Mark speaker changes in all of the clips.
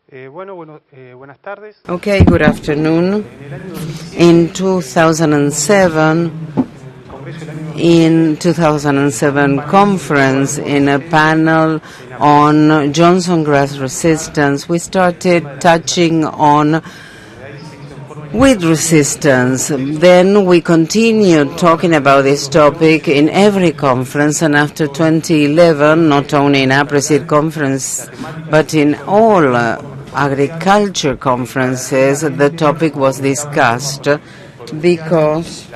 Speaker 1: Okay, good afternoon. In 2007 conference, in a panel on Johnson grass resistance, we started touching on weed resistance. Then we continued talking about this topic in every conference, and after 2011, not only in Aapresid conference, but in all agriculture conferences, the topic was discussed because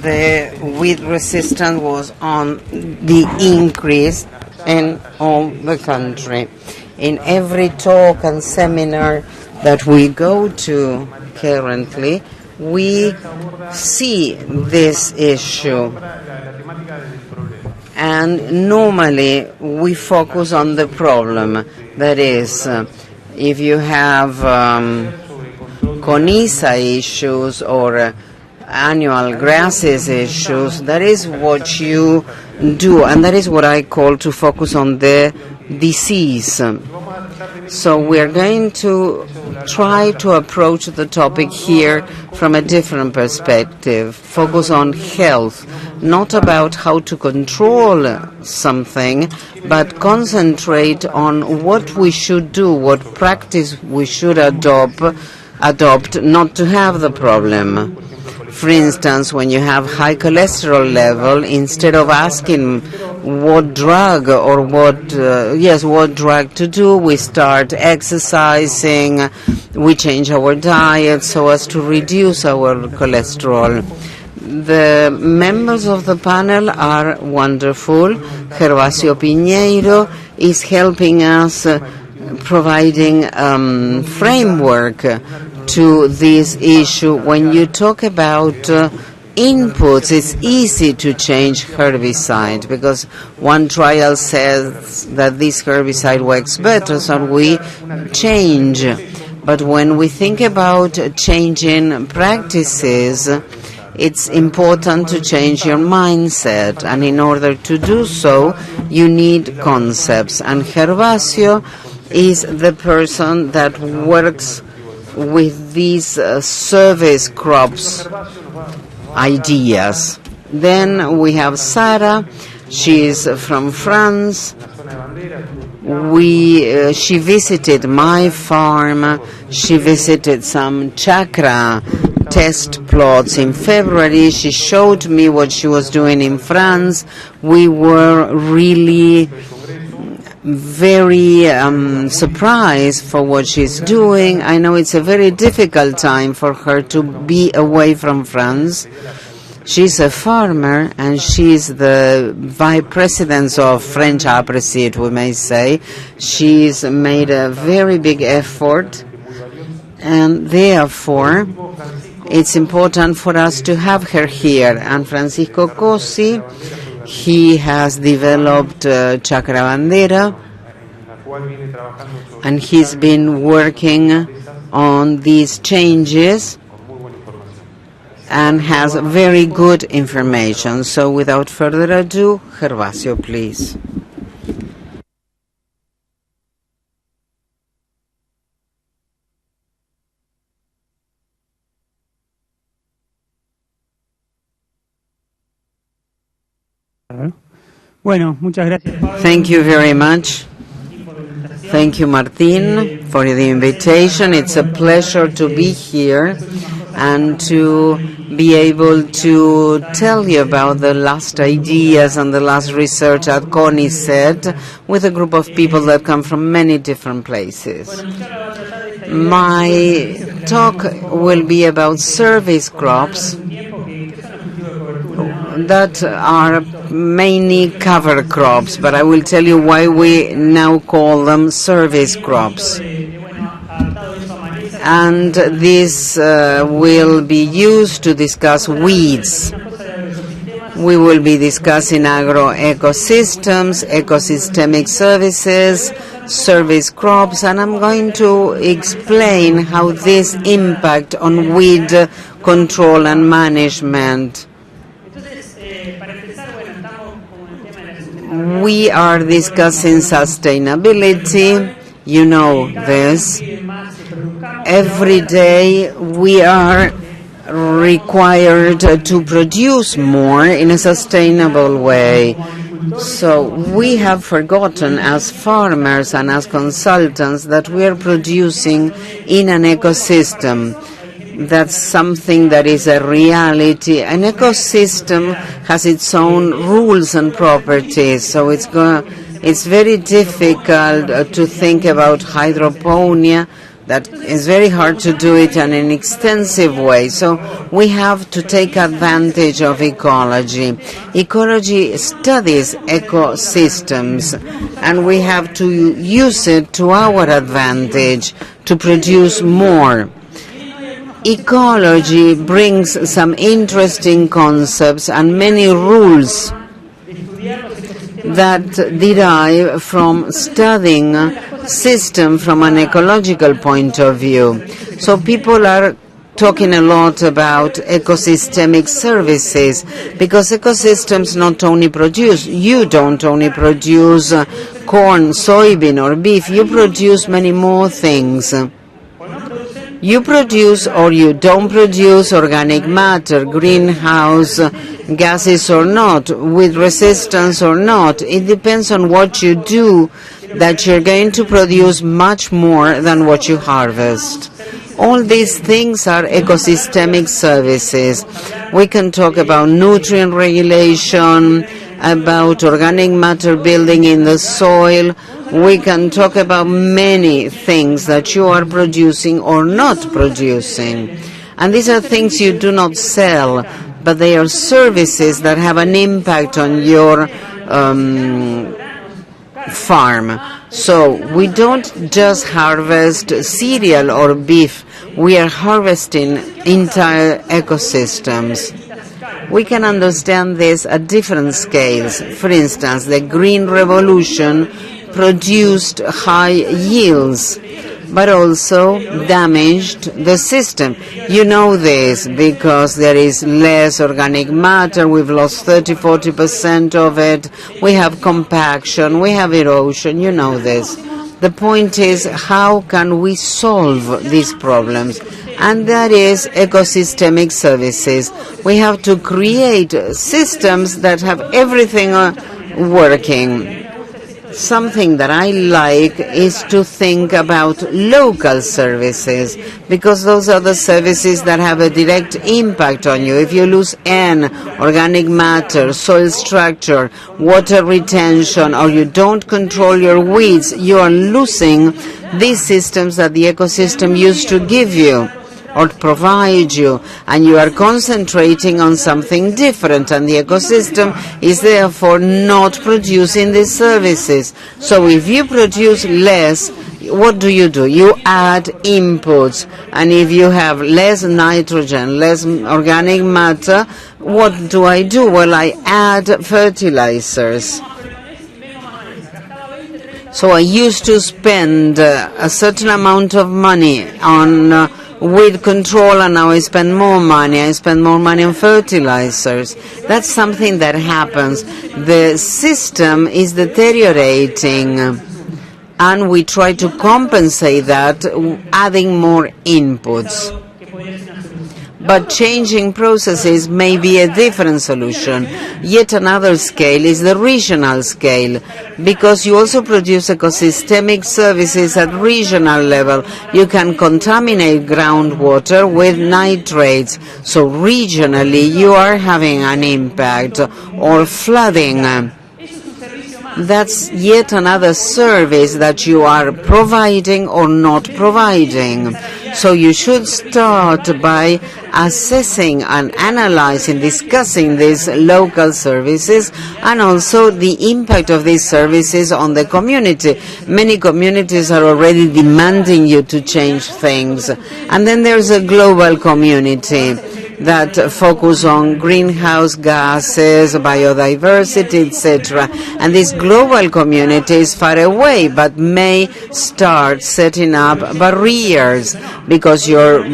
Speaker 1: the weed resistance was on the increase in all the country. In every talk and seminar that we go to currently, we see this issue. And normally we focus on the problem. That is, if you have Conisa issues or annual grasses issues, that is what you do, and that is what I call to focus on the disease. So we are going to try to approach the topic here from a different perspective, focus on health, not about how to control something, but concentrate on what we should do, what practice we should adopt not to have the problem. For instance, when you have high cholesterol level, instead of asking what drug or what drug to do, we start exercising, we change our diet so as to reduce our cholesterol. The members of the panel are wonderful. Gervasio Piñeiro is helping us, providing framework to this issue. When you talk about inputs, it's easy to change herbicide because one trial says that this herbicide works better, so we change. But when we think about changing practices, it's important to change your mindset, and in order to do so, you need concepts. And Gervasio is the person that works with these service crops ideas. Then we have Sarah. She is from France. She visited my farm. She visited some chakra test plots in February. She showed me what she was doing in France. We were really very surprised for what she's doing. I know it's a very difficult time for her to be away from France. She's a farmer, and she's the vice president of French Aapresid, we may say. She's made a very big effort, and therefore it's important for us to have her here. And Francisco Cosci, he has developed Chakra Bandera, and he's been working on these changes and has very good information. So without further ado, Gervasio, please. Thank you very much. Thank you, Martin, for the invitation. It's a pleasure to be here and to be able to tell you about the last ideas and the last research at CONICET with a group of people that come from many different places. My talk will be about service crops that are mainly cover crops, but I will tell you why we now call them service crops. And this will be used to discuss weeds. We will be discussing agroecosystems, ecosystemic services, service crops, and I'm going to explain how this impact on weed control and management. We are discussing sustainability, You know this. Every day we are required to produce more in a sustainable way. So we have forgotten as farmers and as consultants that we are producing in an ecosystem. That's something that is a reality. An ecosystem has its own rules and properties, so it's very difficult to think about hydroponia. That is very hard to do it in an extensive way. So we have to take advantage of ecology. Ecology studies ecosystems, and we have to use it to our advantage to produce more. Ecology brings some interesting concepts and many rules that derive from studying system from an ecological point of view. So people are talking a lot about ecosystemic services, because ecosystems not only produce, you don't only produce corn, soybean or beef, you produce many more things. You produce or you don't produce organic matter, greenhouse gases or not, with resistance or not. It depends on what you do, that you're going to produce much more than what you harvest. All these things are ecosystemic services. We can talk about nutrient regulation, about organic matter building in the soil. We can talk about many things that you are producing or not producing. And these are things you do not sell, but they are services that have an impact on your farm. So we don't just harvest cereal or beef, we are harvesting entire ecosystems. We can understand this at different scales. For instance, the Green Revolution produced high yields, but also damaged the system. You know this because there is less organic matter. We've lost 30–40% of it. We have compaction, we have erosion. You know this. The point is, how can we solve these problems? And that is ecosystemic services. We have to create systems that have everything working. Something that I like is to think about local services, because those are the services that have a direct impact on you. If you lose organic matter, soil structure, water retention, or you don't control your weeds, you are losing these systems that the ecosystem used to give you or provide you, and you are concentrating on something different, and the ecosystem is therefore not producing these services. So if you produce less, what do? You add inputs, and if you have less nitrogen, less organic matter, what do? Well, I add fertilizers. So I used to spend a certain amount of money on weed control, and now I spend more money. I spend more money on fertilizers. That's something that happens. The system is deteriorating, and we try to compensate that adding more inputs. But changing processes may be a different solution. Yet another scale is the regional scale, because you also produce ecosystemic services at regional level. You can contaminate groundwater with nitrates, so regionally you are having an impact, or flooding. That's yet another service that you are providing or not providing. So you should start by assessing and analyzing, discussing these local services, and also the impact of these services on the community. Many communities are already demanding you to change things. And then there's a global community that focus on greenhouse gases, biodiversity, etc. And this global community is far away, but may start setting up barriers, because you're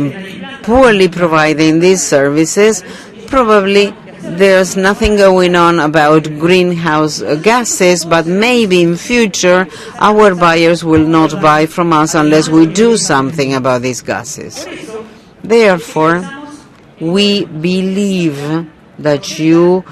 Speaker 1: poorly providing these services. Probably there's nothing going on about greenhouse gases, but maybe in future our buyers will not buy from us unless we do something about these gases. Therefore, we believe that you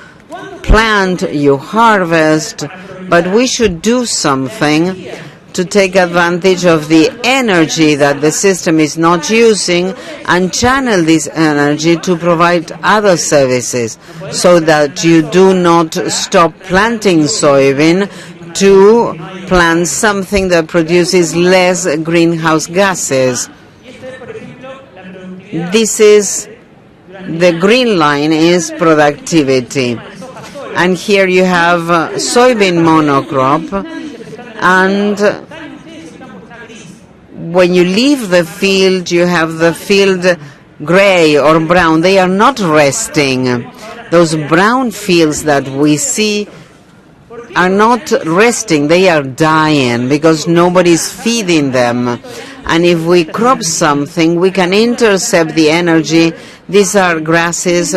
Speaker 1: plant, you harvest, but we should do something to take advantage of the energy that the system is not using and channel this energy to provide other services, so that you do not stop planting soybean to plant something that produces less greenhouse gases. This is, the green line is productivity. And here you have soybean monocrop, and when you leave the field, you have the field gray or brown. They are not resting. Those brown fields that we see are not resting. They are dying because nobody's feeding them. And if we crop something, we can intercept the energy. These are grasses,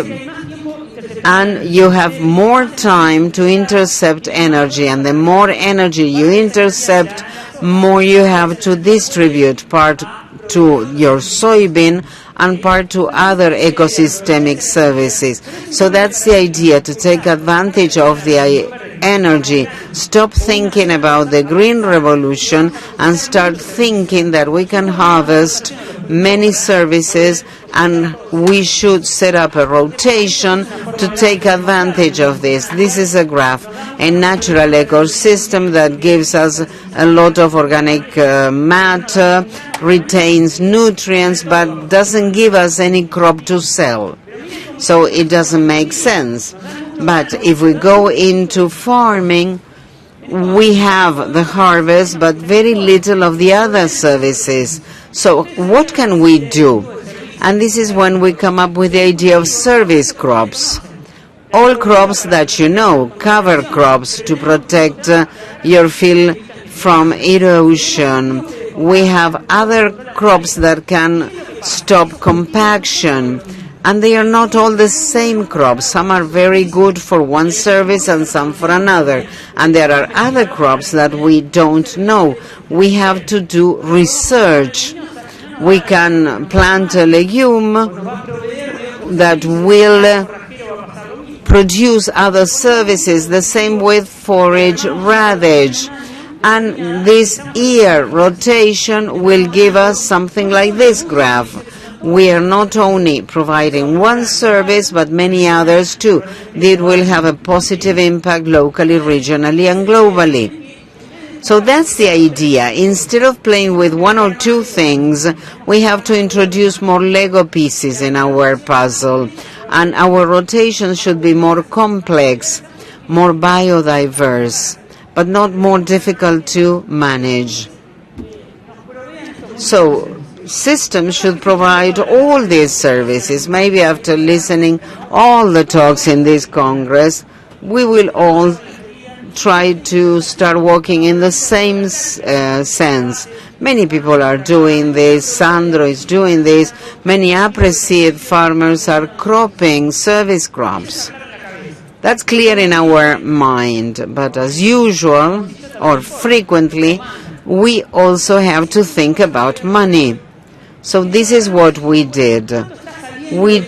Speaker 1: and you have more time to intercept energy, and the more energy you intercept, more you have to distribute, part to your soybean and part to other ecosystemic services. So that's the idea, to take advantage of the energy. Stop thinking about the green revolution and start thinking that we can harvest many services, and we should set up a rotation to take advantage of this. This is a graph, a natural ecosystem that gives us a lot of organic matter, retains nutrients, but doesn't give us any crop to sell. So it doesn't make sense. But if we go into farming, we have the harvest, but very little of the other services. So what can we do? And this is when we come up with the idea of service crops. All crops that you know, cover crops to protect your field from erosion. We have other crops that can stop compaction. And they are not all the same crops. Some are very good for one service and some for another. And there are other crops that we don't know. We have to do research. We can plant a legume that will produce other services. The same with forage radish. And this year rotation will give us something like this graph. We are not only providing one service, but many others too. This will have a positive impact locally, regionally, and globally. So that's the idea. Instead of playing with one or two things, we have to introduce more Lego pieces in our puzzle. And our rotation should be more complex, more biodiverse, but not more difficult to manage. So systems should provide all these services. Maybe after listening all the talks in this Congress, we will all try to start working in the same sense. Many people are doing this. Sandro is doing this. Many Aapresid farmers are cropping service crops. That's clear in our mind. But as usual, or frequently, we also have to think about money. So this is what we did. We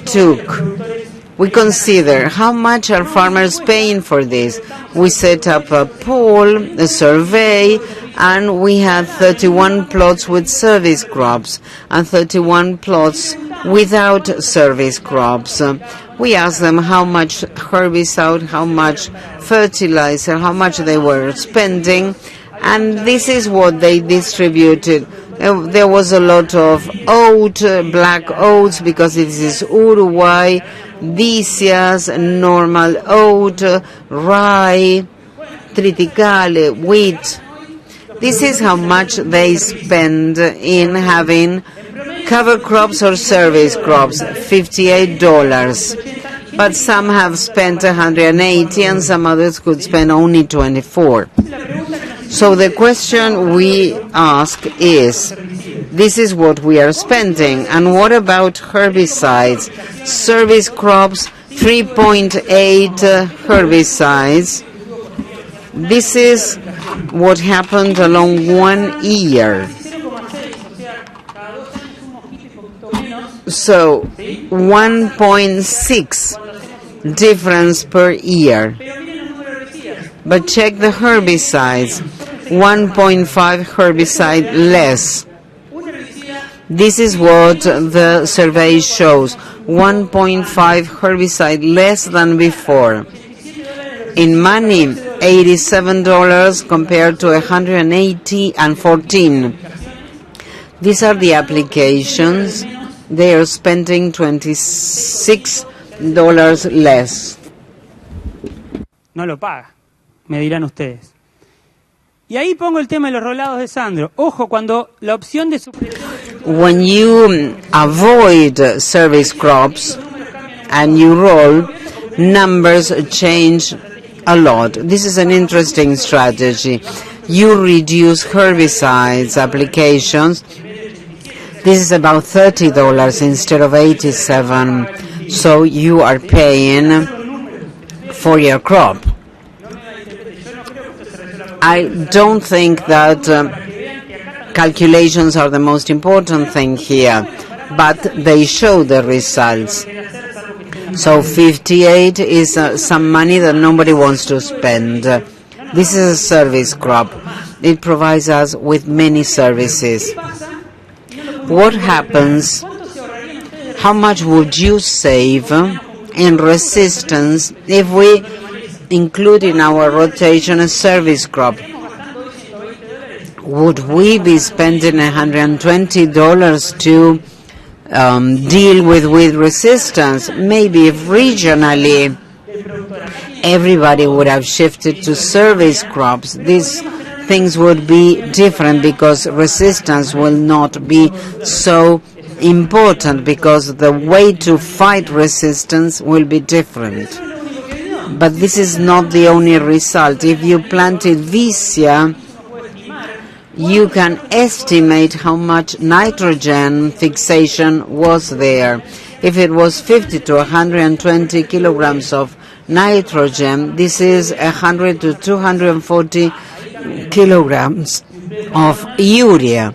Speaker 1: consider how much are farmers paying for this. We set up a poll, a survey, and we had 31 plots with service crops and 31 plots without service crops. We asked them how much herbicide, how much fertilizer, how much they were spending, and this is what they distributed. There was a lot of oat, black oats, because this is Uruguay, Dicias, normal oat, rye, triticale, wheat. This is how much they spend in having cover crops or service crops, $58. But some have spent $180 and some others could spend only $24. So the question we ask is, this is what we are spending, and what about herbicides, service crops, 3.8 herbicides. This is what happened along 1 year. So 1.6 difference per year. But check the herbicides, 1.5 herbicide less. This is what the survey shows, 1.5 herbicide less than before. In money, $87 compared to $180 and $14. These are the applications. They are spending $26 less.
Speaker 2: No lo paga, me dirán ustedes. Y ahí pongo el tema de los rolados de Sandro. Ojo, cuando la opción de...
Speaker 1: When you avoid service crops and you roll, numbers change a lot. This is an interesting strategy. You reduce herbicides applications. This is about $30 instead of $87. So you are paying for your crop. I don't think that calculations are the most important thing here, but they show the results. So 58 is some money that nobody wants to spend. This is a service crop. It provides us with many services. What happens? How much would you save in resistance if we include in our rotation a service crop? Would we be spending $120 to deal with resistance? Maybe if regionally everybody would have shifted to service crops, these things would be different because resistance will not be so important because the way to fight resistance will be different. But this is not the only result. If you planted Hacia, you can estimate how much nitrogen fixation was there. If it was 50 to 120 kilograms of nitrogen, this is 100 to 240 kilograms of urea.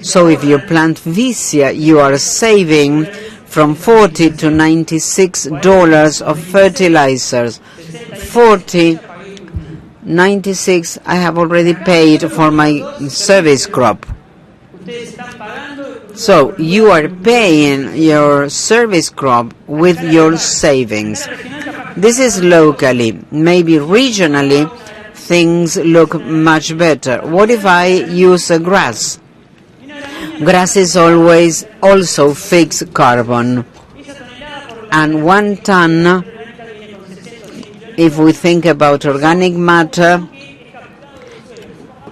Speaker 1: So if you plant Hacia, you are saving from $40 to $96 of fertilizers. 40, 96 I have already paid for my service crop. So you are paying your service crop with your savings. This is locally. Maybe regionally things look much better. What if I use a grass? Grass is always also fixed carbon. And 1 ton, if we think about organic matter,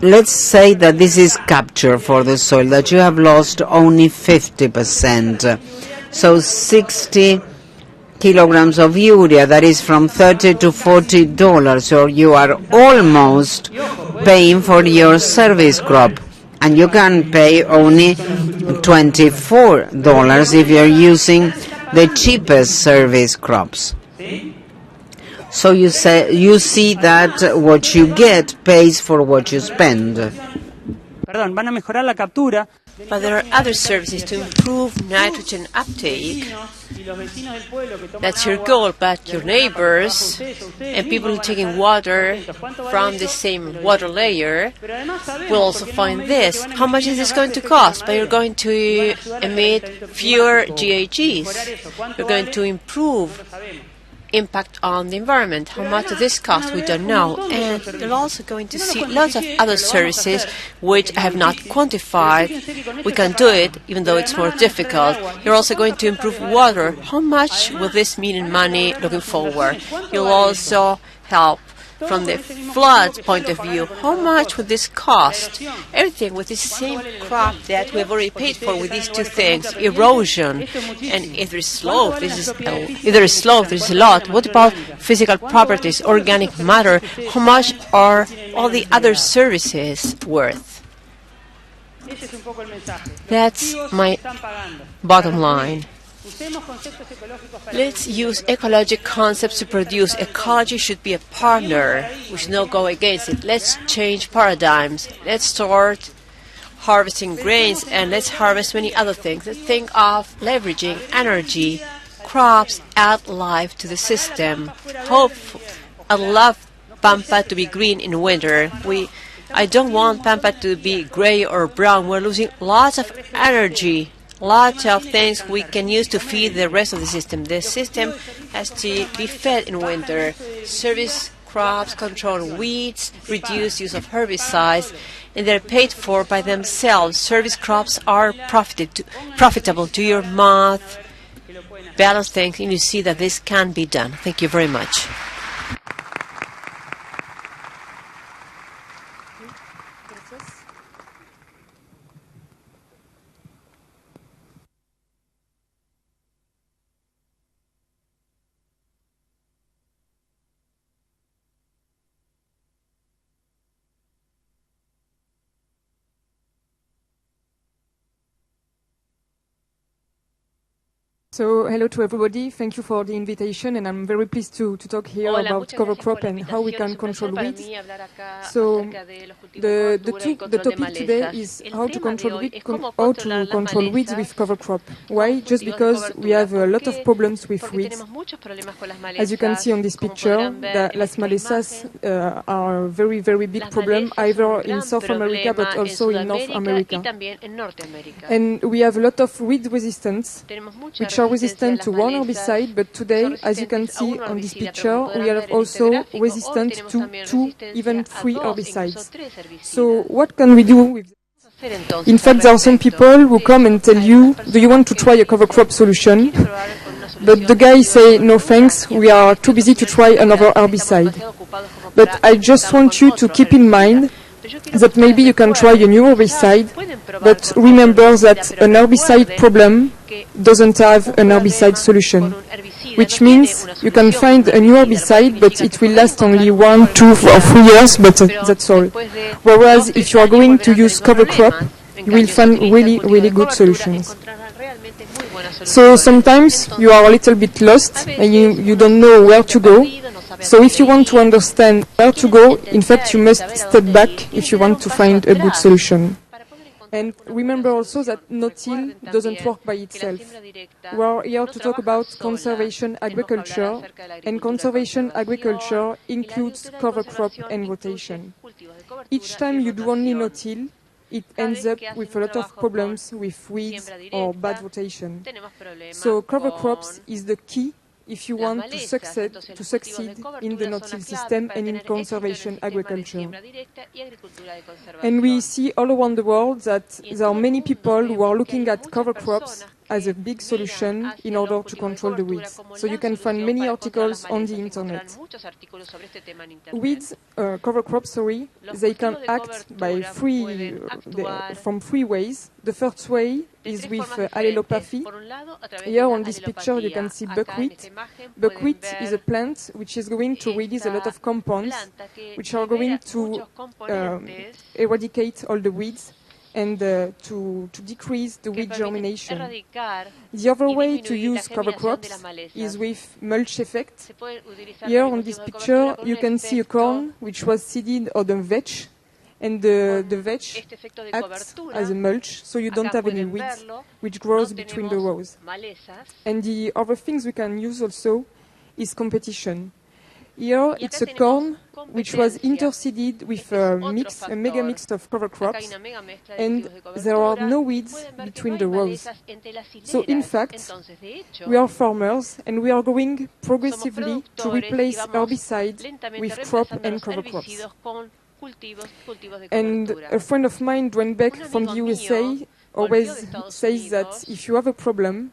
Speaker 1: let's say that this is capture for the soil, that you have lost only 50%. So 60 kilograms of urea, that is from $30 to $40. So you are almost paying for your service crop. And you can pay only $24 if you're using the cheapest service crops. So you see that what you get pays for what you spend.
Speaker 2: Perdón, van a mejorar la captura.
Speaker 3: But there are other services to improve nitrogen uptake. That's your goal, but your neighbors and people who are taking water from the same water layer will also find this. How much is this going to cost? But you're going to emit fewer GHGs. You're going to improve impact on the environment. How much does this cost? We don't know. And you're also going to see lots of other services which I have not quantified. We can do it, even though it's more difficult. You're also going to improve water. How much will this mean in money looking forward? You'll also help from the flood point of view. How much would this cost? Everything with the same crop that we have already paid for with these two things, erosion. And if there is slope, there's a lot. What about physical properties, organic matter? How much are all the other services worth? That's my bottom line. Let's use ecologic concepts to produce. Ecology should be a partner. We should not go against it. Let's change paradigms. Let's start harvesting grains and let's harvest many other things. Let's think of leveraging energy. Crops add life to the system. I love Pampa to be green in winter. I don't want Pampa to be gray or brown. We're losing lots of energy. Lots of things we can use to feed the rest of the system. The system has to be fed in winter. Service crops control weeds, reduce use of herbicides, and they're paid for by themselves. Service crops are profitable to your mouth, balance things, and you see that this can be done. Thank you very much.
Speaker 4: So, hello to everybody. Thank you for the invitation, and I'm very pleased to talk here about cover crop and how we can control weeds. So, the topic today is how to control weeds with cover crop. Why? Just because we have a lot of problems with weeds. As you can see on this picture, las malezas are a very, very big problem, either in South America but also in North America. And we have a lot of weed resistance, which are resistant to one herbicide, but today, as you can see on this picture, we are also resistant to 2, even 3 herbicides. So what can we do with this? In fact, there are some people who come and tell you, do you want to try a cover crop solution? But the guys say, no thanks, we are too busy to try another herbicide. But I just want you to keep in mind that maybe you can try a new herbicide, but remember that an herbicide problem doesn't have an herbicide solution, which means you can find a new herbicide, but it will last only 1, 2, or 3 years, but that's all. Whereas if you are going to use cover crop, you will find really, really good solutions. So sometimes you are a little bit lost and you don't know where to go. So if you want to understand where to go, in fact, you must step back if you want to find a good solution. And remember also that no-till doesn't work by itself. We are here to talk about conservation agriculture, and conservation agriculture includes cover crop and rotation. Each time you do only no-till, it ends up with a lot of problems with weeds or bad rotation. So cover crops is the key if you want to succeed in the no-till system and in conservation agriculture. And we see all around the world that there are many people who are looking at cover crops as a big solution in order to control the weeds. So you can find many articles on the internet. Weeds, cover crops, they can act by from 3 ways. The first way is with allelopathy. Here on this picture you can see buckwheat. Buckwheat is a plant which is going to release a lot of compounds which are going to eradicate all the weeds and to decrease the weed germination. The other way to use cover crops is with mulch effect. Here on this picture you can see a corn which was seeded on a vetch, and the vetch acts as a mulch, so you don't have any weeds which grows between the rows. And the other things we can use also is competition. Here it's a corn which was interseeded with a mega mix of cover crops, and there are no weeds between the rows. So in fact, we are farmers and we are going progressively to replace herbicide with crop and cover crops. And a friend of mine, Dwayne Beck from the USA, always says that if you have a problem,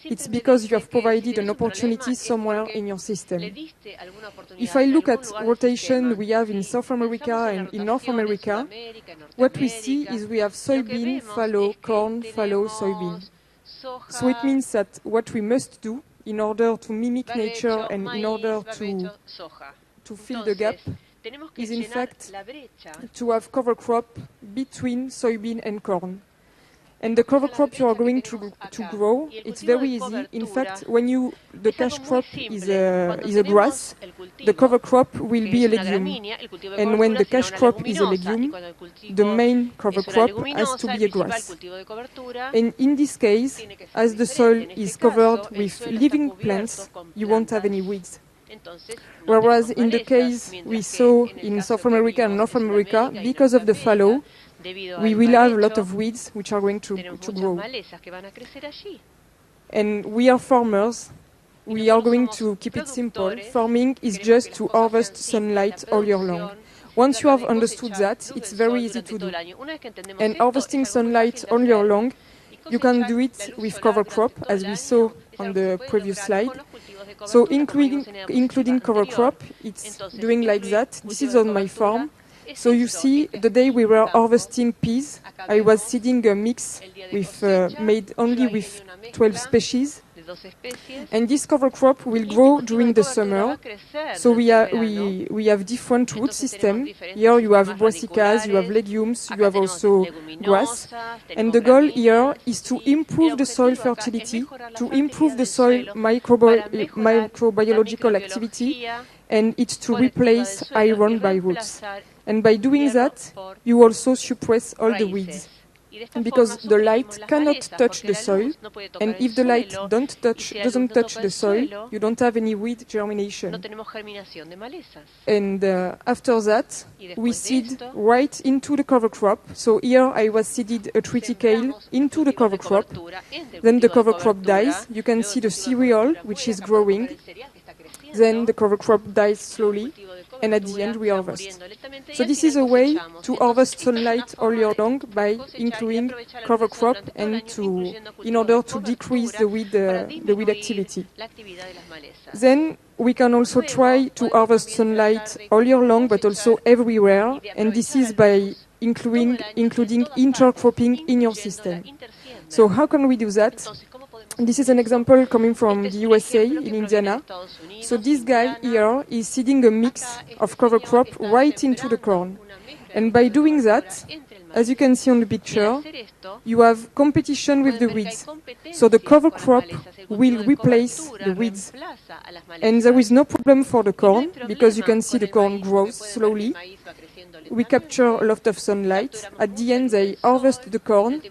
Speaker 4: it's because you have provided an opportunity somewhere in your system. If I look at rotation we have in South America and in North America, what we see is we have soybean, fallow, corn, fallow, soybean. So it means that what we must do in order to mimic nature and in order to fill the gap is in fact to have cover crop between soybean and corn. And the cover crop you are going to grow, it's very easy. In fact, when the cash crop is a grass, the cover crop will be a legume. And when the cash crop is a legume, the main cover crop has to be a grass. And in this case, as the soil is covered with living plants, you won't have any weeds. Whereas in the case we saw in South America and North America, because of the fallow, we will have a lot of weeds which are going to grow. And we are farmers. We are going to keep it simple. Farming is just to harvest sunlight all year long. Once you have understood that, it's very easy to do. And harvesting sunlight all year long, you can do it with cover crop, as we saw on the previous slide. So including cover crop, it's doing like that. This is on my farm. So you see, the day we were harvesting peas, I was seeding a mix made only with 12 species. And this cover crop will grow during the summer. So we have different root systems. Here you have brassicas, you have legumes, you have also grass. And the goal here is to improve the soil fertility, to improve the soil microbiological activity, and it's to replace iron by roots. And by doing that, you also suppress all the weeds. Because the light cannot touch the soil, and if the light doesn't touch the soil, you don't have any weed germination. And after that, we seed right into the cover crop. So here I was seeded a triticale into the cover crop. Then the cover crop dies. You can see the cereal, which is growing. Then the cover crop dies slowly, and at the end we harvest. So this is a way to harvest sunlight all year long by including cover crop and in order to decrease the weed activity. Then we can also try to harvest sunlight all year long, but also everywhere, and this is by including intercropping in your system. So how can we do that? This is an example coming from the USA, in Indiana. So this guy here is seeding a mix of cover crop right into the corn. And by doing that, as you can see on the picture, you have competition with the weeds. So the cover crop will replace the weeds. And there is no problem for the corn, because you can see the corn grows slowly. We capture a lot of sunlight. At the end, they harvest the corn,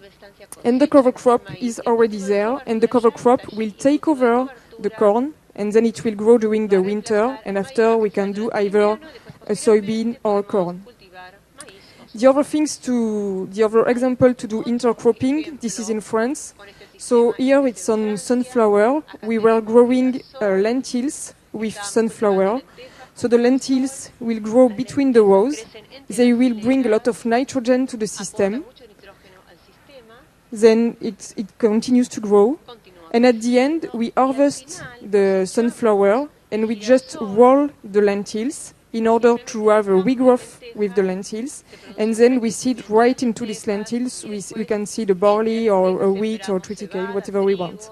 Speaker 4: and the cover crop is already there, and the cover crop will take over the corn, and then it will grow during the winter, and after we can do either a soybean or a corn. The other example to do intercropping, this is in France. So here it's on sunflower. We were growing lentils with sunflower. So the lentils will grow between the rows. They will bring a lot of nitrogen to the system. Then it continues to grow. And at the end, we harvest the sunflower and we just roll the lentils in order to have a regrowth with the lentils. And then we seed right into these lentils. We can seed a barley or a wheat or triticale, whatever we want.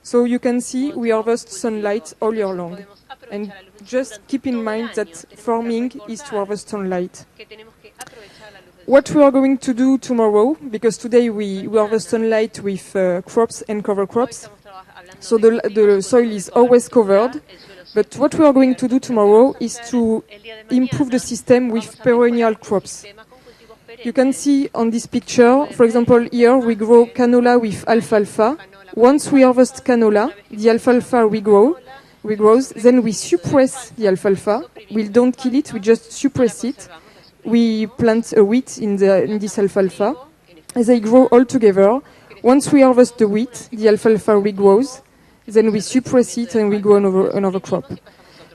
Speaker 4: So you can see we harvest sunlight all year long. And just keep in mind that farming is to harvest sunlight. What we are going to do tomorrow, because today we harvest sunlight with crops and cover crops, so the soil is always covered, but what we are going to do tomorrow is to improve the system with perennial crops. You can see on this picture, for example, here we grow canola with alfalfa. Once we harvest canola, the alfalfa regrows, then we suppress the alfalfa. We don't kill it, we just suppress it. We plant a wheat in this alfalfa. As they grow all together, once we harvest the wheat, the alfalfa regrows, then we suppress it and we grow another crop.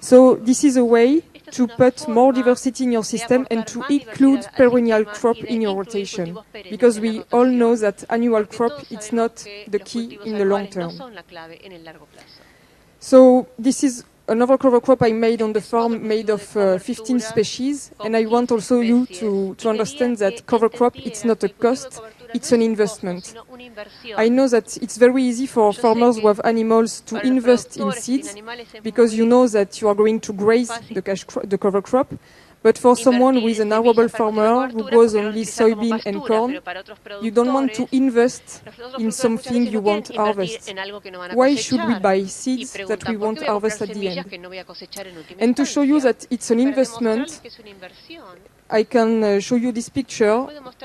Speaker 4: So this is a way to put more diversity in your system and to include perennial crop in your rotation. Because we all know that annual crop is not the key in the long term. So this is another cover crop I made on the farm, made of 15 species, and I want also you to understand that cover crop, it's not a cost, it's an investment. I know that it's very easy for farmers who have animals to invest in seeds, because you know that you are going to graze the cover crop, But for someone who is an arable farmer who grows only soybean and corn, you don't want to invest in something you won't harvest. Why should we buy seeds that we won't harvest at the end? And to show you that it's an investment, I can show you this picture,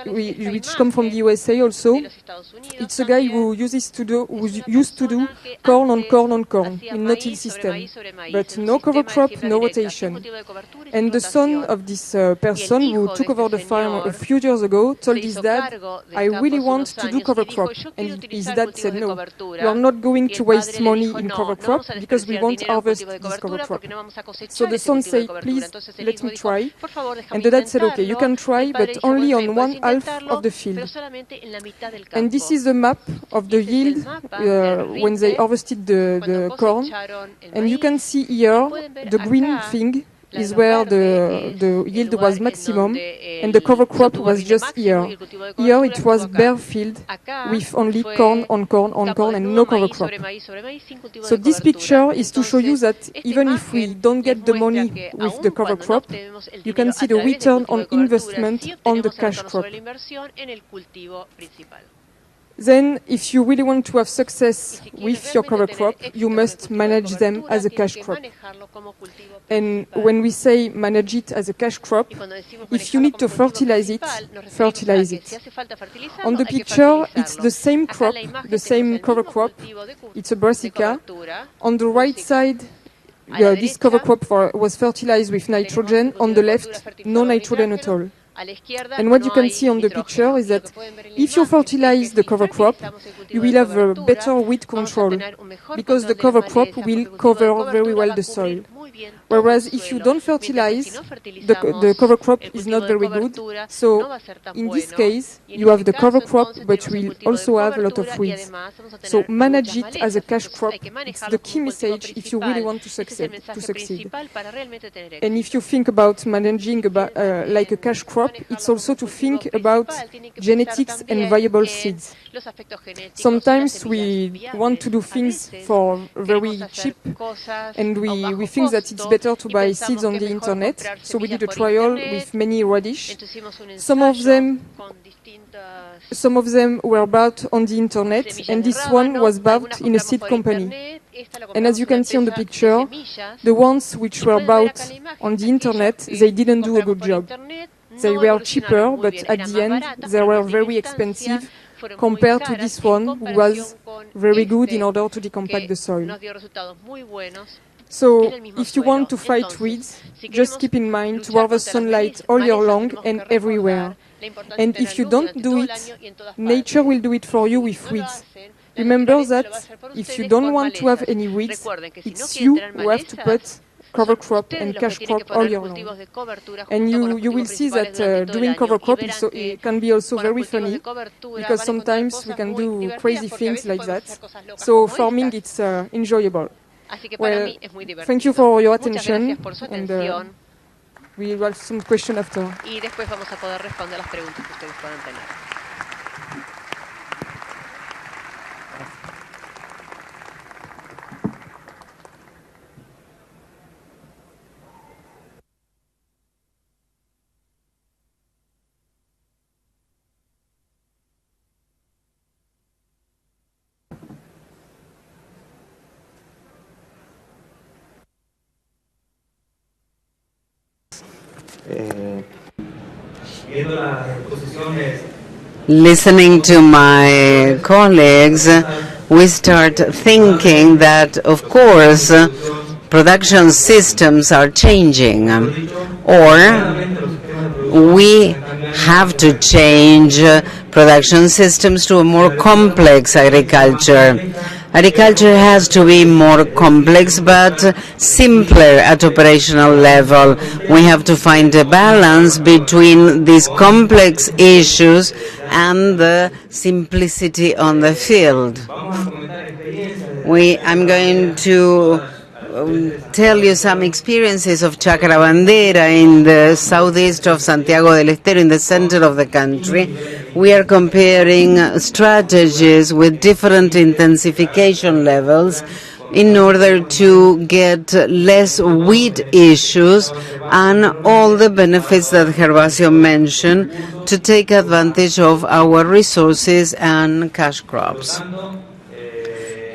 Speaker 4: which comes from the USA also. It's a guy who used to do corn on corn on corn in no-till system, but no cover crop, no rotation. And the son of this person who took over the farm a few years ago told his dad, I really want to do cover crop. And his dad said, no, we are not going to waste money in cover crop because we won't harvest this cover crop. So the son said, please, let me try. And the dad said, okay, you can try, but only on one half of the field. And this is a map of the yield when they harvested the corn. And you can see here, the green thing is where the yield was maximum, and the cover crop was just here. Here it was bare field with only corn on corn on corn and no cover crop. So this picture is to show you that even if we don't get the money with the cover crop, you can see the return on investment on the cash crop. Then, if you really want to have success with your cover crop, you must manage them as a cash crop. And when we say manage it as a cash crop, if you need to fertilize it, fertilize it. On the picture, it's the same crop, the same cover crop. It's a brassica. On the right side, this cover crop was fertilized with nitrogen. On the left, no nitrogen at all. And what you can see on the picture is that if you fertilize the cover crop, you will have a better weed control because the cover crop will cover very well the soil. Whereas if you don't fertilize, the cover crop is not very good. So in this case, you have the cover crop, but will also have a lot of weeds. So manage it as a cash crop. It's the key message if you really want to succeed. And if you think about managing like a cash crop, it's also to think about genetics and viable seeds. Sometimes we want to do things for very cheap, and we think that it's better to buy seeds on the internet. So we did a trial with many radish. Some of them were bought on the internet, and this one was bought in a seed company. And as you can see on the picture, the ones which were bought on the internet, they didn't do a good job. They were cheaper, but at the end, they were very expensive compared to this one, who was very good in order to decompact the soil. So, if you want to fight weeds, just keep in mind to harvest sunlight all year long and everywhere. And if you don't do it, nature will do it for you with weeds. Remember that if you don't want to have any weeds, it's you who have to put cover crop and cash crop all year long. And you will see that doing cover crop it can be also very funny, because sometimes we can do crazy things like that. So farming, it's enjoyable. Well, thank you for your attention, and we will have some questions after.
Speaker 3: Y después vamos a poder responder las preguntas que ustedes puedan tener.
Speaker 1: Listening to my colleagues, we start thinking that, of course, production systems are changing, or we have to change production systems to a more complex agriculture. Agriculture has to be more complex but simpler at operational level. We have to find a balance between these complex issues and the simplicity on the field. I'm going to tell you some experiences of Chacra Bandera in the southeast of Santiago del Estero, in the center of the country. We are comparing strategies with different intensification levels. in order to get less weed issues and all the benefits that Gervasio mentioned to take advantage of our resources and cash crops.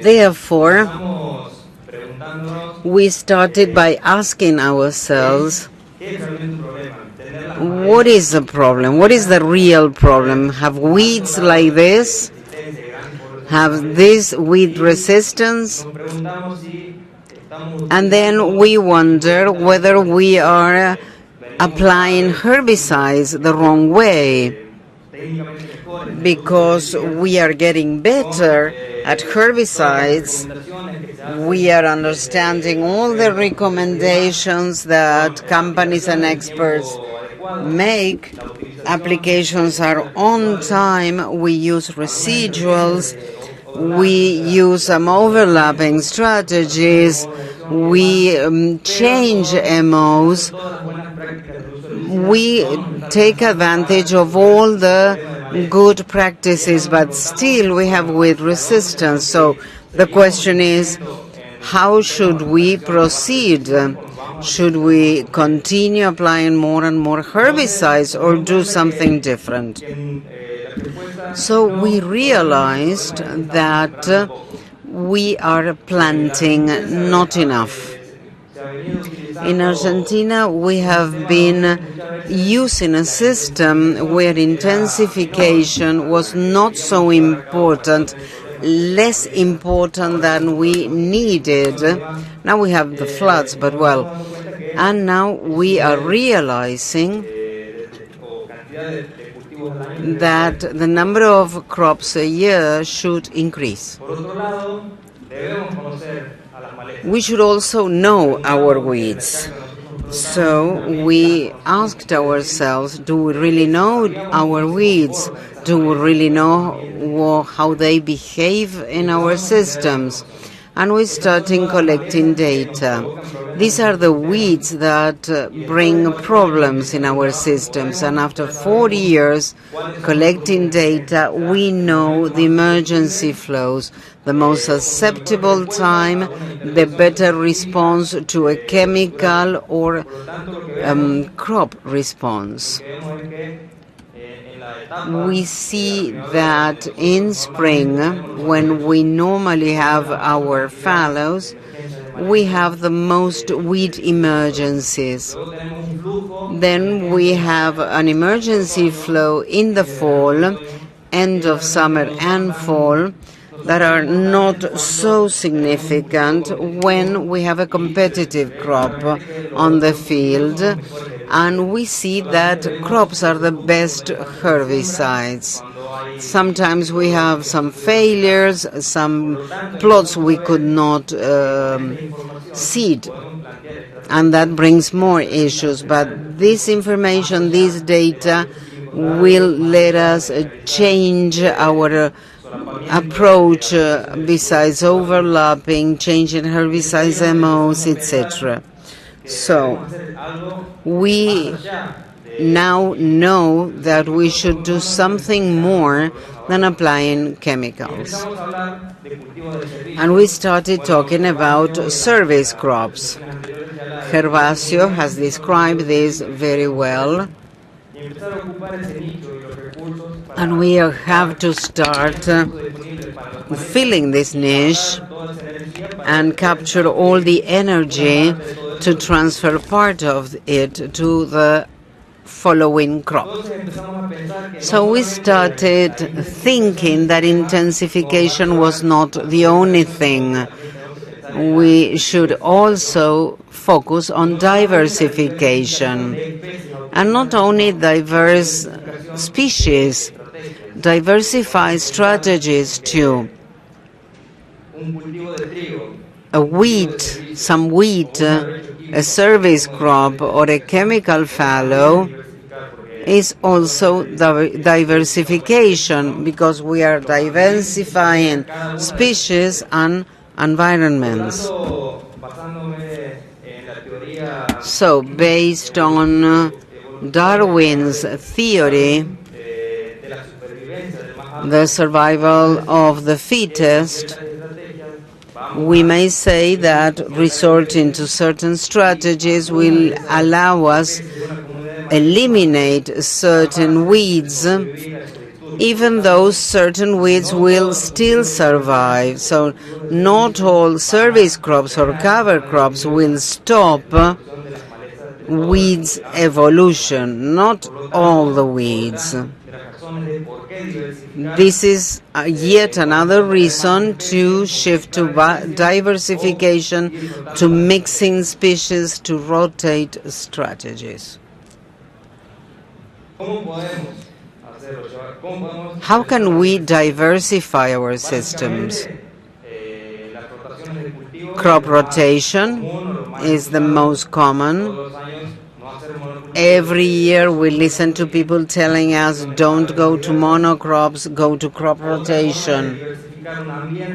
Speaker 1: Therefore, we started by asking ourselves, what is the problem? What is the real problem? Have weeds like this? Have this weed resistance? And then we wonder whether we are applying herbicides the wrong way, because we are getting better at herbicides. We are understanding all the recommendations that companies and experts make. Applications are on time. We use residuals. We use some overlapping strategies. We change MOs. We take advantage of all the good practices, but still we have weed resistance. So the question is, how should we proceed? Should we continue applying more and more herbicides or do something different? So we realized that we are planting not enough. In Argentina, we have been using a system where intensification was not so important, less important than we needed. Now we have the floods, but well, and now we are realizing that the number of crops a year should increase. We should also know our weeds. So we asked ourselves, do we really know our weeds? Do we really know how they behave in our systems? And we started collecting data. These are the weeds that bring problems in our systems. And after 40 years collecting data, we know the emergency flows, the most acceptable time, the better response to a chemical or crop response. We see that in spring, when we normally have our fallows, we have the most weed emergencies. Then we have an emergency flow in the fall, end of summer and fall, that are not so significant when we have a competitive crop on the field. And we see that crops are the best herbicides. Sometimes we have some failures, some plots we could not seed, and that brings more issues. But this information, this data, will let us change our approach besides overlapping, changing herbicides, MOs, etc. So we now know that we should do something more than applying chemicals. And we started talking about service crops. Gervasio has described this very well. And we have to start filling this niche and capture all the energy to transfer part of it to the following crop. So we started thinking that intensification was not the only thing. We should also focus on diversification, and not only diverse species, diversify strategies too. Some wheat, a service crop, or a chemical fallow is also diversification, because we are diversifying species and environments. So, based on Darwin's theory, the survival of the fittest, We may say that resorting to certain strategies will allow us eliminate certain weeds, even though certain weeds will still survive. So not all service crops or cover crops will stop weeds evolution, not all the weeds. This is yet another reason to shift to diversification, to mixing species, to rotate strategies. How can we diversify our systems? Crop rotation is the most common. Every year we listen to people telling us, don't go to monocrops, go to crop rotation.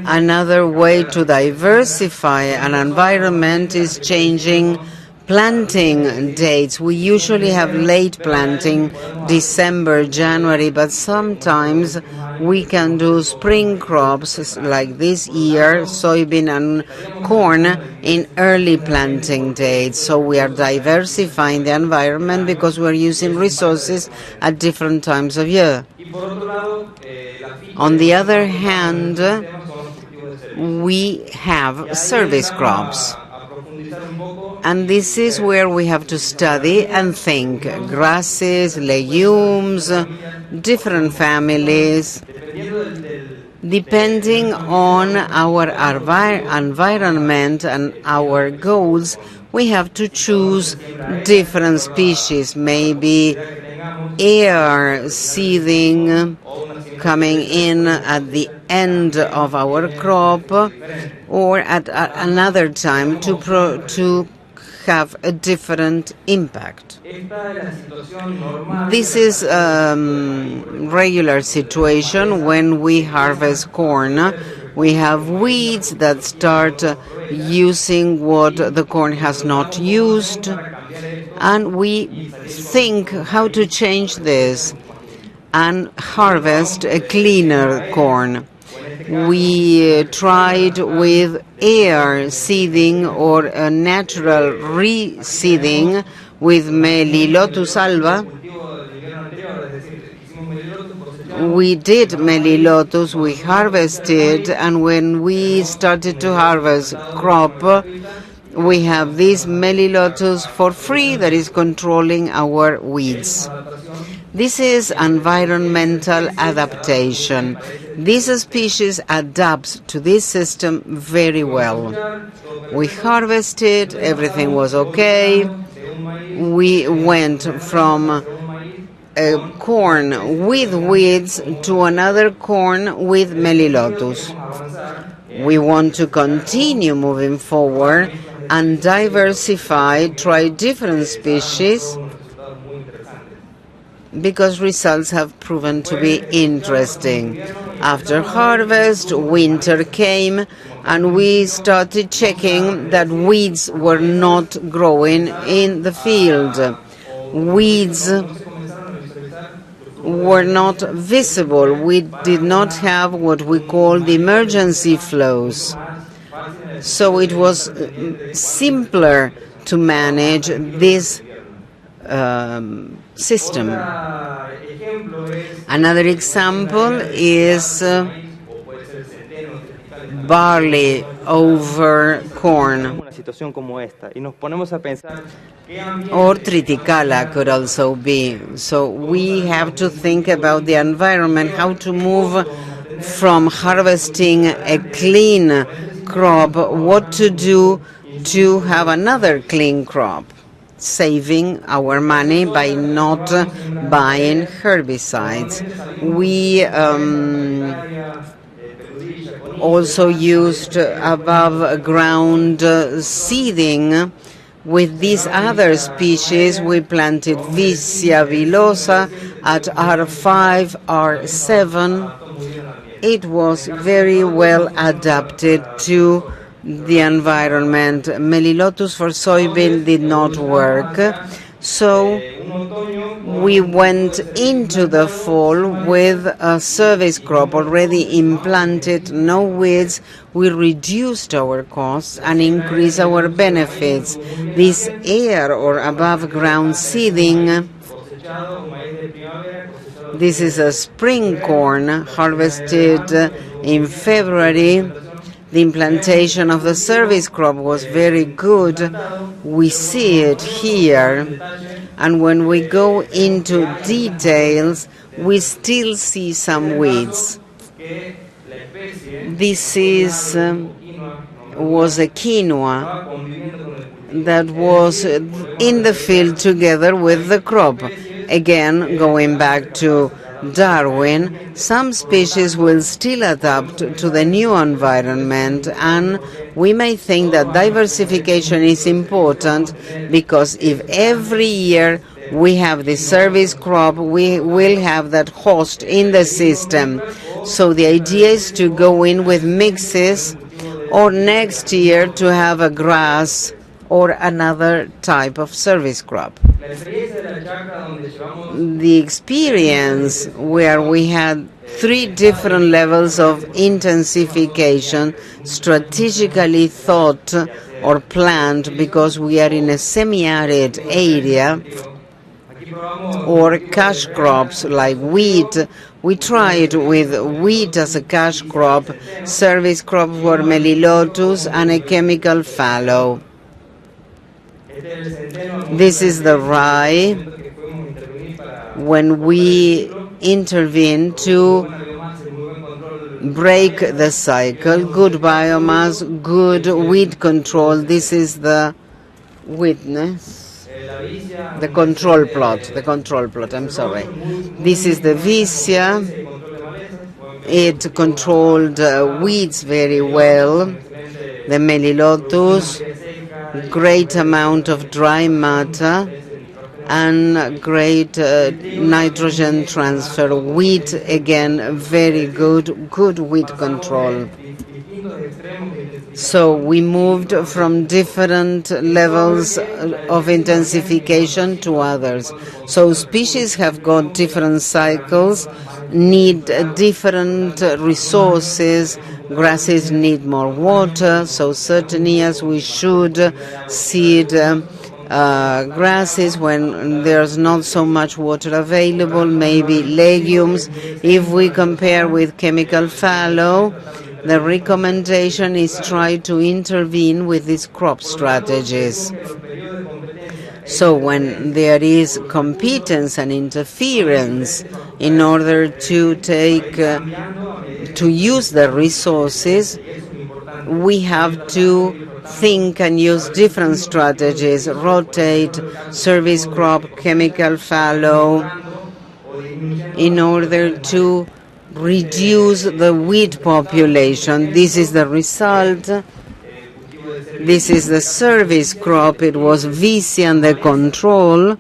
Speaker 1: Another way to diversify an environment is changing planting dates. We usually have late planting, December, January, but sometimes we can do spring crops like this year, soybean and corn, in early planting dates. So we are diversifying the environment because we're using resources at different times of year. On the other hand, we have service crops. And this is where we have to study and think. Grasses, legumes, different families. Depending on our environment and our goals, we have to choose different species. Maybe air seeding coming in at the end of our crop, or at another time to have a different impact. This is a regular situation when we harvest corn. We have weeds that start using what the corn has not used, and we think how to change this and harvest a cleaner corn. We tried with air seeding or a natural reseeding with Melilotus alba. We did Melilotus, we harvested, and when we started to harvest crop, we have this Melilotus for free that is controlling our weeds. This is environmental adaptation. This species adapts to this system very well. We harvested, everything was okay. We went from a corn with weeds to another corn with Melilotus. We want to continue moving forward and diversify, try different species, because results have proven to be interesting. After harvest, winter came, and we started checking that weeds were not growing in the field. Weeds were not visible. We did not have what we call the emergency flows. So it was simpler to manage this system. Another example is barley over corn. Or triticala could also be. So we have to think about the environment, how to move from harvesting a clean crop, what to do to have another clean crop, saving our money by not buying herbicides. We also used above ground seeding. With these other species, we planted Hacia villosa at R5, R7. It was very well adapted to the environment. Melilotus for soybean did not work. So we went into the fall with a service crop already implanted, no weeds. We reduced our costs and increased our benefits. This air or above ground seeding, this is a spring corn harvested in February. The implantation of the service crop was very good. We see it here. And when we go into details, we still see some weeds. This was a quinoa that was in the field together with the crop. Again, going back to Darwin, some species will still adapt to the new environment, and we may think that diversification is important because if every year we have the service crop, we will have that host in the system. So the idea is to go in with mixes, or next year to have a grass or another type of service crop. The experience where we had 3 different levels of intensification, strategically thought or planned because we are in a semi-arid area, or cash crops like wheat. We tried with wheat as a cash crop, service crop for melilotus, and a chemical fallow. This is the rye when we intervene to break the cycle. Good biomass, good weed control. This is the witness. The control plot, I'm sorry. This is the Hacia. It controlled weeds very well. The melilotus, great amount of dry matter and great nitrogen transfer. Wheat, again, very good wheat control. So we moved from different levels of intensification to others. So species have got different cycles, need different resources. Grasses need more water, so certain years we should seed grasses when there's not so much water available, maybe legumes. If we compare with chemical fallow, the recommendation is try to intervene with these crop strategies. So when there is competence and interference in order to use the resources, we have to think and use different strategies, rotate, service crop, chemical fallow, in order to reduce the weed population. This is the result. This is the service crop. It was Hacia under control.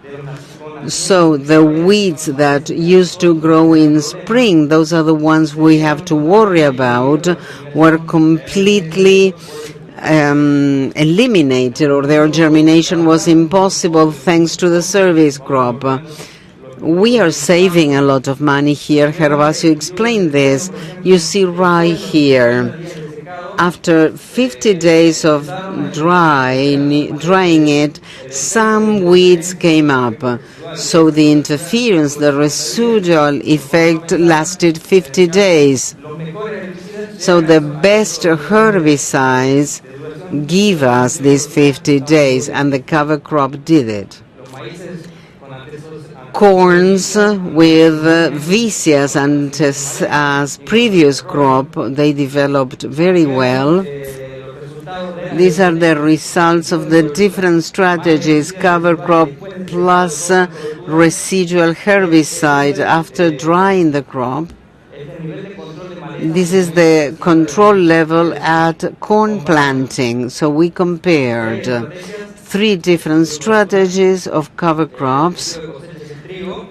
Speaker 1: So the weeds that used to grow in spring, those are the ones we have to worry about, were completely eliminated, or their germination was impossible thanks to the service crop. We are saving a lot of money here. Gervasio explained this. You see rye here. After 50 days of drying it, some weeds came up. So the interference, the residual effect lasted 50 days. So the best herbicides give us these 50 days, and the cover crop did it. Corns with Hacias and as previous crop, they developed very well. These are the results of the different strategies, cover crop plus residual herbicide after drying the crop. This is the control level at corn planting. So we compared 3 different strategies of cover crops.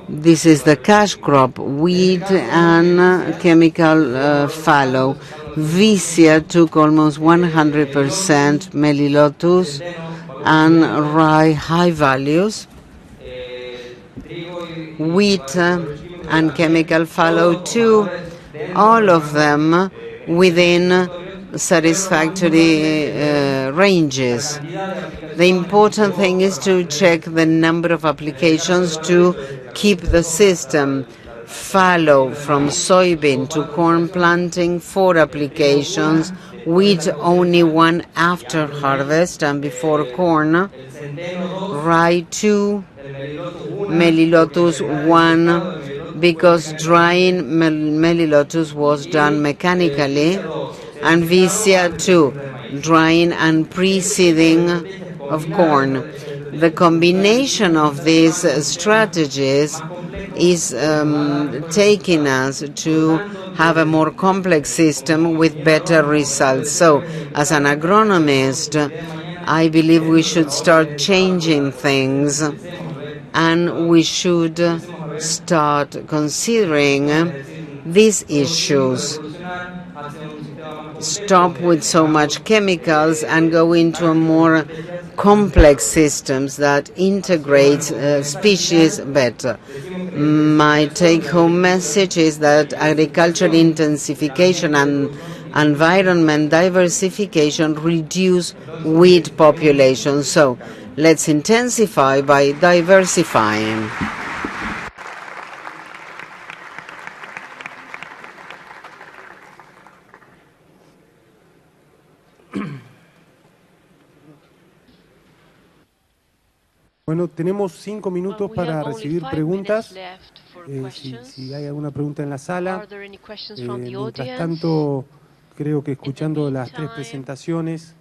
Speaker 1: This is the cash crop, wheat and chemical fallow. Hacia took almost 100%, melilotus and rye high values. wheat and chemical fallow too, all of them within satisfactory ranges. The important thing is to check the number of applications to keep the system. Fallow from soybean to corn planting, 4 applications, wheat only 1 after harvest and before corn, rye 2, Melilotus 1, because drying Melilotus was done mechanically, and Hacia 2, drying and pre-seeding of corn. The combination of these strategies is taking us to have a more complex system with better results. So, as an agronomist, I believe we should start changing things, and we should start considering these issues. Stop with so much chemicals and go into a more complex systems that integrate species better. My take-home message is that agricultural intensification and environment diversification reduce weed population. So let's intensify by diversifying.
Speaker 5: Bueno, tenemos 5 minutos para recibir preguntas. Si hay alguna pregunta en la sala. Mientras tanto, creo que escuchando las 3 presentaciones,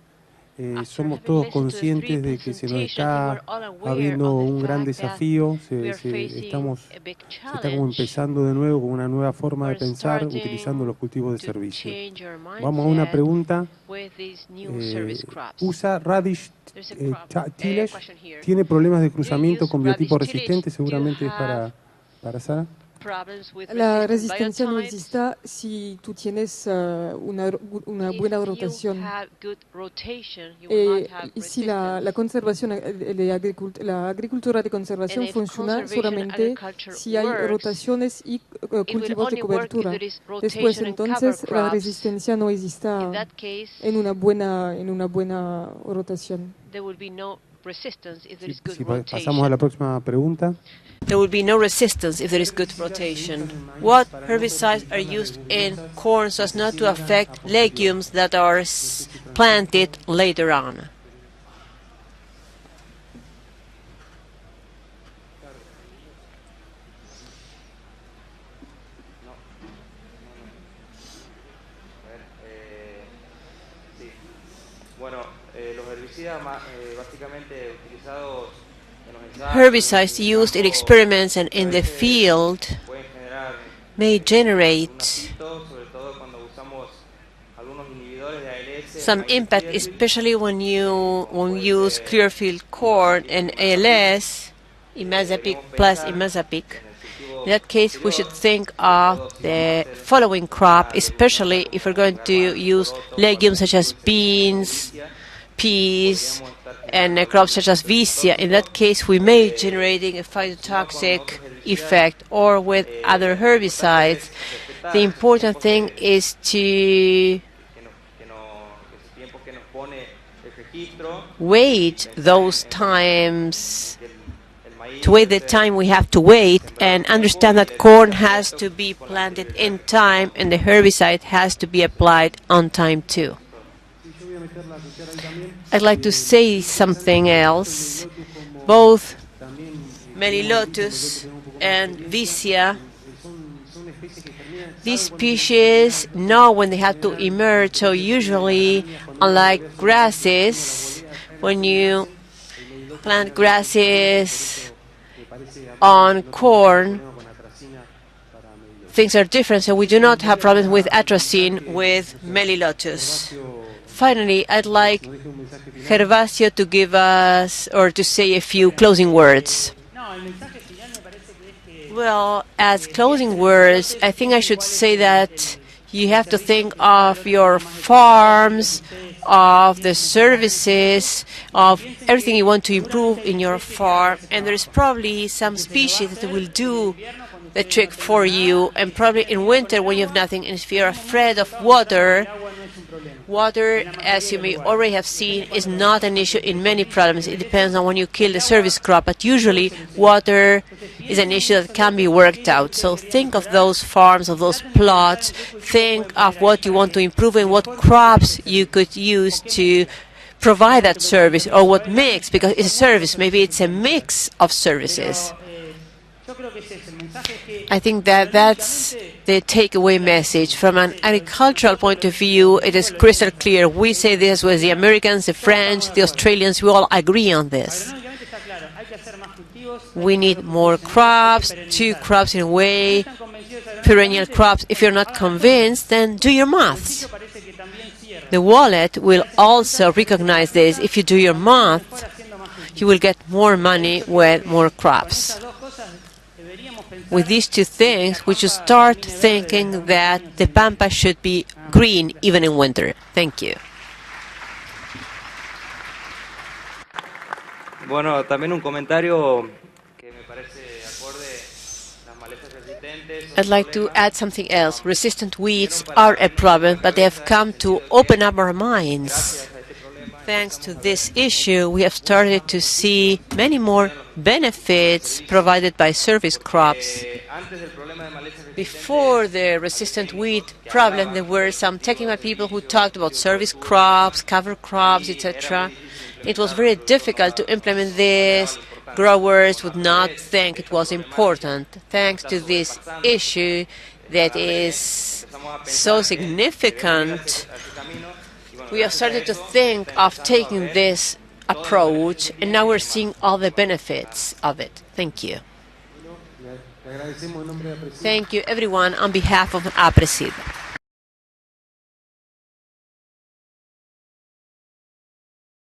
Speaker 5: somos todos conscientes de que se nos está abriendo un gran desafío. Se está como empezando de nuevo con una nueva forma de pensar, utilizando los cultivos de servicio. Vamos a una pregunta. USA Radish Tiles tiene problemas de cruzamiento con biotipos resistentes, seguramente es para Sara.
Speaker 4: La resistencia no existe si tú tienes una buena rotación. Y si la conservación, la agricultura de conservación funciona solamente si hay rotaciones y cultivos de cobertura. Después, entonces, la resistencia no existe en una buena rotación.
Speaker 5: Si pasamos a la próxima pregunta.
Speaker 3: There will be no resistance if there is good rotation. What herbicides are used in corn so as not to affect legumes that are planted later on? Herbicides used in experiments and in the field may generate some impact, especially when you use clear field corn and ALS, imazapic plus imazapic. In that case, we should think of the following crop, especially if we're going to use legumes such as beans, peas, and crops such as Hacia. In that case, we may be generating a phytotoxic effect, or with other herbicides. The important thing is to wait those times, to wait the time we have to wait, and understand that corn has to be planted in time and the herbicide has to be applied on time too. I'd like to say something else. Both Melilotus and Hacia, these species know when they have to emerge, so usually, unlike grasses, when you plant grasses on corn, things are different, so we do not have problems with atrazine with Melilotus. Finally, I'd like Gervasio to give us, or to say a few closing words. Well, as closing words, I think I should say that You have to think of your farms, of the services, of everything you want to improve in your farm. And there's probably some species that will do the trick for you. And probably in winter when you have nothing, and if you're afraid of water, as you may already have seen, is not an issue in many problems. It depends on when you kill the service crop, but usually water is an issue that can be worked out. So think of those farms, of those plots, think of what you want to improve and what crops you could use to provide that service, or what mix, because it's a service, maybe it's a mix of services. I think that that's the takeaway message. From an agricultural point of view, it is crystal clear. We say this with the Americans, the French, the Australians, we all agree on this. We need more crops, 2 crops in a way, perennial crops. If you're not convinced, then do your maths. The wallet will also recognize this. If you do your math, you will get more money with more crops. With these 2 things, we should start thinking that the pampa should be green even in winter. Thank you.
Speaker 6: Bueno, también un comentario que me parece acorde. Las malezas resistentes.
Speaker 3: I'd like to add something else. Resistant weeds are a problem, but they have come to open up our minds. Thanks to this issue, we have started to see many more benefits provided by service crops. Before the resistant weed problem, there were some technical people who talked about service crops, cover crops, etc. It was very difficult to implement this. Growers would not think it was important. Thanks to this issue that is so significant, we have started to think of taking this approach, and now we're seeing all the benefits of it. Thank you. Thank you, everyone, on behalf of Aapresid.